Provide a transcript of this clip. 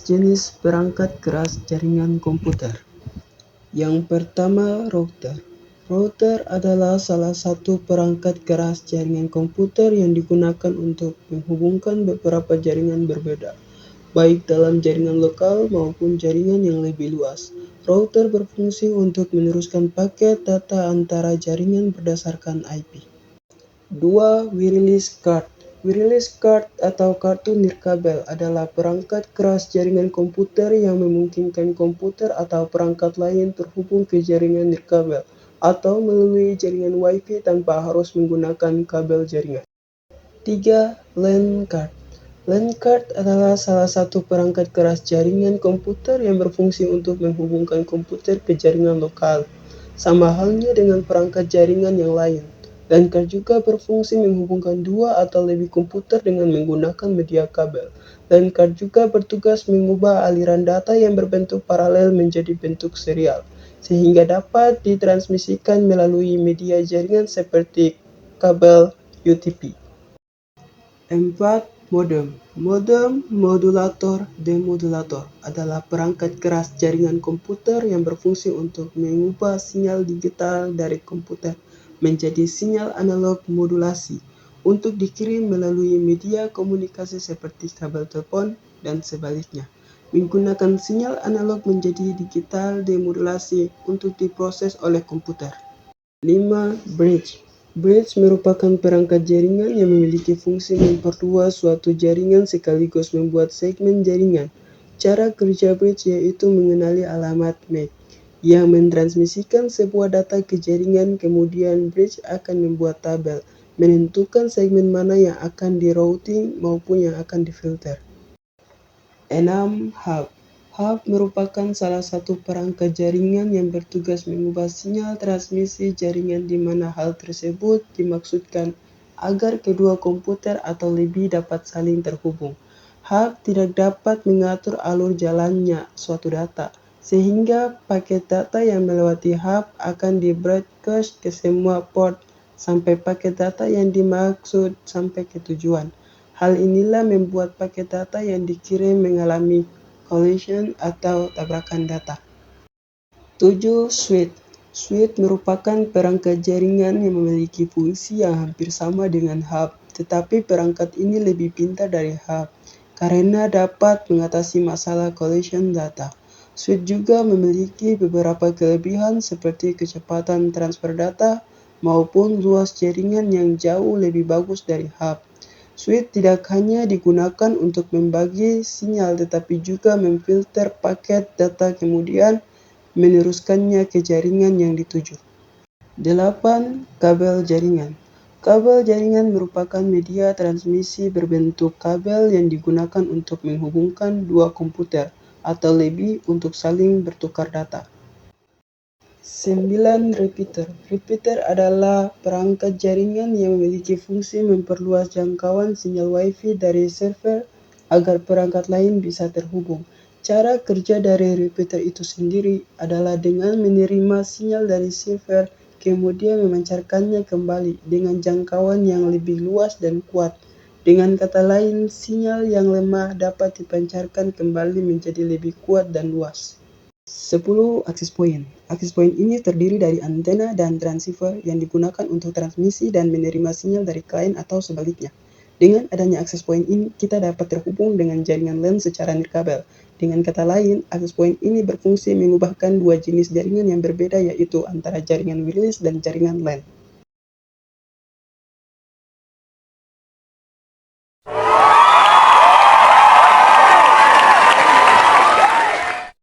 jenis perangkat keras jaringan komputer. Yang pertama, router. Router adalah salah satu perangkat keras jaringan komputer yang digunakan untuk menghubungkan beberapa jaringan berbeda, baik dalam jaringan lokal maupun jaringan yang lebih luas. Router berfungsi untuk meneruskan paket data antara jaringan berdasarkan IP. 2. Wireless card. Wireless card atau kartu nirkabel adalah perangkat keras jaringan komputer yang memungkinkan komputer atau perangkat lain terhubung ke jaringan nirkabel atau melalui jaringan Wi-Fi tanpa harus menggunakan kabel jaringan. 3. LAN card. LAN card adalah salah satu perangkat keras jaringan komputer yang berfungsi untuk menghubungkan komputer ke jaringan lokal. Sama halnya dengan perangkat jaringan yang lain. LAN card juga berfungsi menghubungkan dua atau lebih komputer dengan menggunakan media kabel. LAN card juga bertugas mengubah aliran data yang berbentuk paralel menjadi bentuk serial, sehingga dapat ditransmisikan melalui media jaringan seperti kabel UTP. 4. Modem. Modem, modulator, demodulator adalah perangkat keras jaringan komputer yang berfungsi untuk mengubah sinyal digital dari komputer menjadi sinyal analog modulasi untuk dikirim melalui media komunikasi seperti kabel telepon dan sebaliknya. Menggunakan sinyal analog menjadi digital demodulasi untuk diproses oleh komputer. 5. Bridge. Bridge merupakan perangkat jaringan yang memiliki fungsi memperluas suatu jaringan sekaligus membuat segmen jaringan. Cara kerja bridge yaitu mengenali alamat MAC yang mentransmisikan sebuah data ke jaringan, kemudian bridge akan membuat tabel, menentukan segmen mana yang akan di-routing maupun yang akan difilter. 6. Hub. Hub merupakan salah satu perangkat jaringan yang bertugas mengubah sinyal transmisi jaringan di mana hal tersebut dimaksudkan agar kedua komputer atau lebih dapat saling terhubung. Hub tidak dapat mengatur alur jalannya suatu data, sehingga paket data yang melewati hub akan di-broadcast ke semua port sampai paket data yang dimaksud sampai ke tujuan. Hal inilah membuat paket data yang dikirim mengalami collision atau tabrakan data. 7. Switch. Switch merupakan perangkat jaringan yang memiliki fungsi yang hampir sama dengan hub, tetapi perangkat ini lebih pintar dari hub karena dapat mengatasi masalah collision data. Switch juga memiliki beberapa kelebihan seperti kecepatan transfer data maupun luas jaringan yang jauh lebih bagus dari hub. Switch tidak hanya digunakan untuk membagi sinyal tetapi juga memfilter paket data kemudian meneruskannya ke jaringan yang dituju. 8. Kabel jaringan. Kabel jaringan merupakan media transmisi berbentuk kabel yang digunakan untuk menghubungkan dua komputer atau lebih untuk saling bertukar data. 9. Repeater. Repeater adalah perangkat jaringan yang memiliki fungsi memperluas jangkauan sinyal Wi-Fi dari server agar perangkat lain bisa terhubung. Cara kerja dari repeater itu sendiri adalah dengan menerima sinyal dari server kemudian memancarkannya kembali dengan jangkauan yang lebih luas dan kuat. Dengan kata lain, sinyal yang lemah dapat dipancarkan kembali menjadi lebih kuat dan luas. 10. Access point. Access point ini terdiri dari antena dan transceiver yang digunakan untuk transmisi dan menerima sinyal dari klien atau sebaliknya. Dengan adanya access point ini, kita dapat terhubung dengan jaringan LAN secara nirkabel. Dengan kata lain, access point ini berfungsi mengubahkan dua jenis jaringan yang berbeda yaitu antara jaringan wireless dan jaringan LAN.